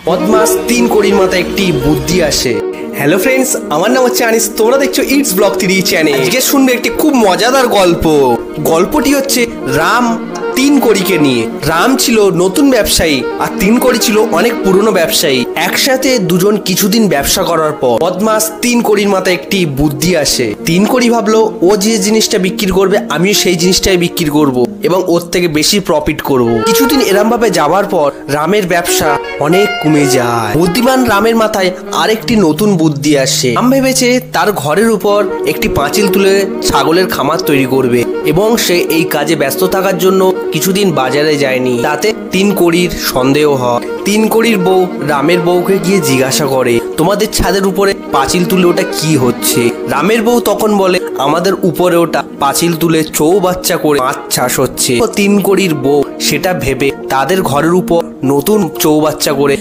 বদমাস তিন কোড়ির মাথায় একটি বুদ্ধি আসে। হ্যালো ফ্রেন্ডস, আমার নাম হচ্ছে আনিস, তোমরা দেখছো ইটস ব্লগ 3 চ্যানেল। আজকে শুনবে একটি খুব মজাদার গল্প। গল্পটি হচ্ছে রাম তিন কোড়িকে নিয়ে। রাম ছিল নতুন ব্যবসায়ী আর তিন কোড়ি ছিল অনেক পুরনো ব্যবসায়ী। একসাথে দুজন কিছুদিন ব্যবসা করার পর বদমাস তিন কোড়ির মাথায় একটি বুদ্ধি আসে। তিন কোড়ি ভাবলো ও যে জিনিসটা বিক্রি করবে আমিও সেই জিনিসটাই বিক্রি করব এবং ওর থেকে বেশি প্রফিট করব। কিছুদিন এরম ভাবে যাওয়ার পর রামের ব্যবসা অনেক কমে যায়। বুদ্ধিমান রামের মাথায় আরেকটি নতুন বুদ্ধি আসে। রাম ভেবেছে তার ঘরের উপর একটি পাঁচিল তুলে ছাগলের খামার তৈরি করবে এবং সে এই কাজে ব্যস্ত থাকার জন্য কিছুদিন বাজারে যায়নি। তাতে তিন কোড়ির সন্দেহ হয়। তিন কোড়ির বউ রামের বউকে গিয়ে জিজ্ঞাসা করে, তোমাদের ছাদের উপরে পাঁচিল তুলে ওটা কি হচ্ছে? রামের বউ তখন বলে, আমাদের উপরে ওটা পাঁচিল তুলে চৌবাচ্চা করে মাছ চাষ হচ্ছে। তিন কোড়ির বউ সেটা ভেবে তাদের ঘরের উপর নতুন চৌবাচ্চা করে